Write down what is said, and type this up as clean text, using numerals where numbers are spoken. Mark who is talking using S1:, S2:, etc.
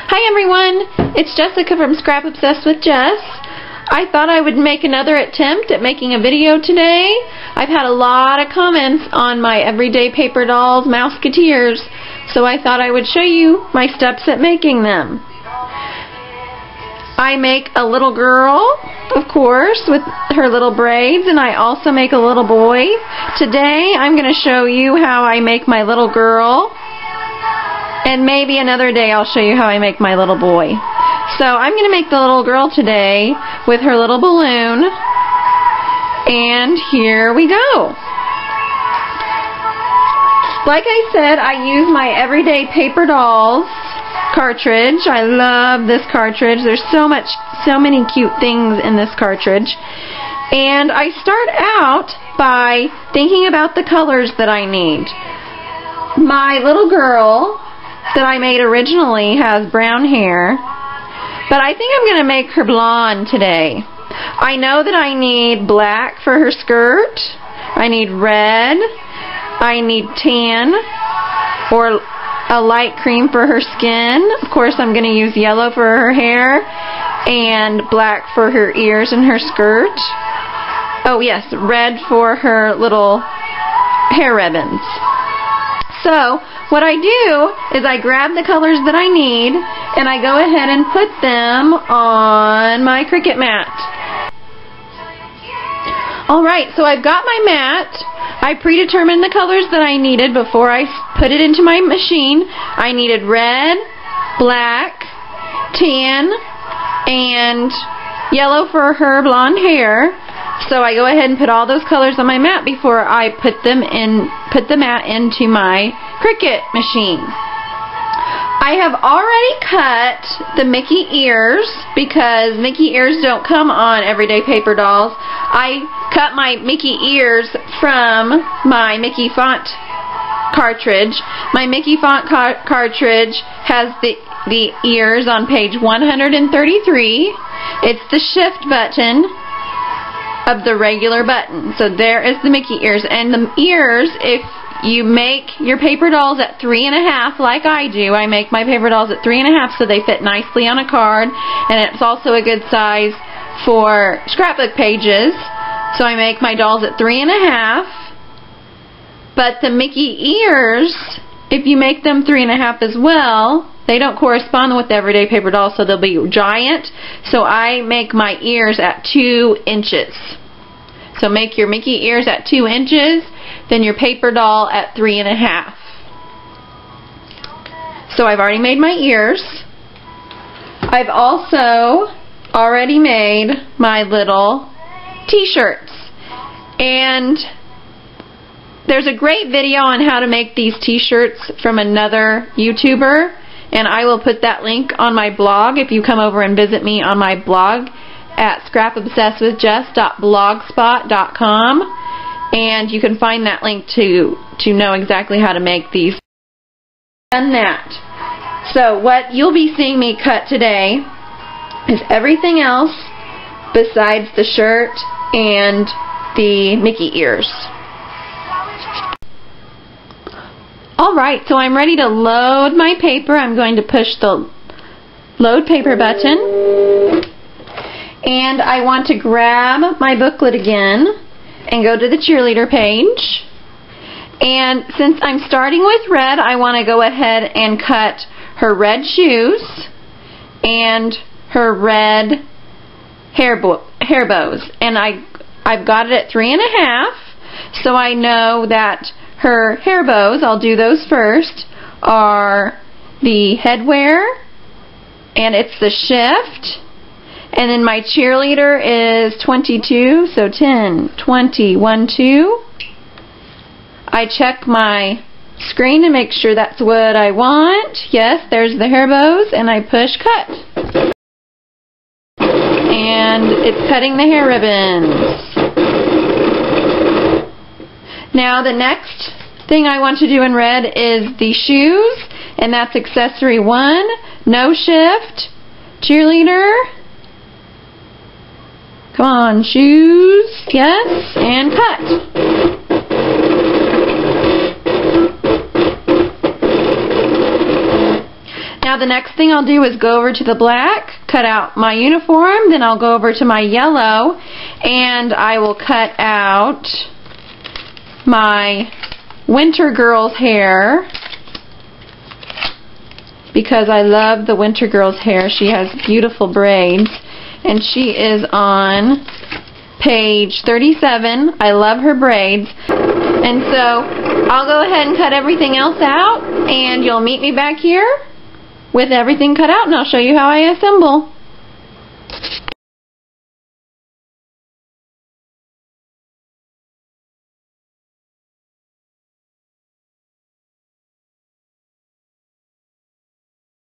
S1: Hi everyone, it's Jessica from Scrap Obsessed with Jess. I thought I would make another attempt at making a video today. I've had a lot of comments on my everyday paper dolls, Mouseketeers, so I thought I would show you my steps at making them. I make a little girl, of course, with her little braids, and I also make a little boy. Today I'm going to show you how I make my little girl, and maybe another day I'll show you how I make my little boy. So I'm going to make the little girl today with her little balloon, and here we go. Like I said, I use my everyday paper dolls cartridge. I love this cartridge. There's so many cute things in this cartridge. And I start out by thinking about the colors that I need. My little girl that I made originally has brown hair, but I think I'm going to make her blonde today. I know that I need black for her skirt. I need red. I need tan or a light cream for her skin. Of course, I'm going to use yellow for her hair and black for her ears and her skirt. Oh yes, red for her little hair ribbons. So what I do is I grab the colors that I need and I go ahead and put them on my Cricut mat. Alright, so I've got my mat. I predetermined the colors that I needed before I put it into my machine. I needed red, black, tan, and yellow for her blonde hair. So I go ahead and put all those colors on my mat before I put the mat into my Cricut machine. I have already cut the Mickey ears because Mickey ears don't come on everyday paper dolls. I cut my Mickey ears from my Mickey font cartridge. My Mickey font cartridge has the ears on page 133. It's the shift button of the regular button. So there is the Mickey ears. And the ears, if you make your paper dolls at 3.5 like I do, I make my paper dolls at 3.5 so they fit nicely on a card, and it's also a good size for scrapbook pages. So I make my dolls at 3.5. But the Mickey ears, if you make them 3.5 as well, they don't correspond with the everyday paper dolls, so they'll be giant. So I make my ears at 2 inches. So make your Mickey ears at 2 inches, then your paper doll at 3.5. So I've already made my ears. I've also already made my little t-shirts. And there's a great video on how to make these t-shirts from another YouTuber, and I will put that link on my blog if you come over and visit me on my blog at scrapobsessedwithjess.blogspot.com, and you can find that link to know exactly how to make these. Done that. So what you'll be seeing me cut today is everything else besides the shirt and the Mickey ears. Alright, so I'm ready to load my paper. I'm going to push the load paper button. And I want to grab my booklet again and go to the cheerleader page. And since I'm starting with red, I want to go ahead and cut her red shoes and her red hair bows. And I've got it at 3.5, so I know that her hair bows, I'll do those first, are the headwear, and it's the shift. And then my cheerleader is 22, so 10, 20, 1, 2. I check my screen to make sure that's what I want. Yes, there's the hair bows, and I push cut. And it's cutting the hair ribbons. Now the next thing I want to do in red is the shoes, and that's accessory 1, no shift, cheerleader. Come on, shoes, yes, and cut. Now the next thing I'll do is go over to the black, cut out my uniform, then I'll go over to my yellow, and I will cut out my winter girl's hair, because I love the winter girl's hair. She has beautiful braids, and she is on page 37. I love her braids. And so I'll go ahead and cut everything else out, and you'll meet me back here with everything cut out, and I'll show you how I assemble.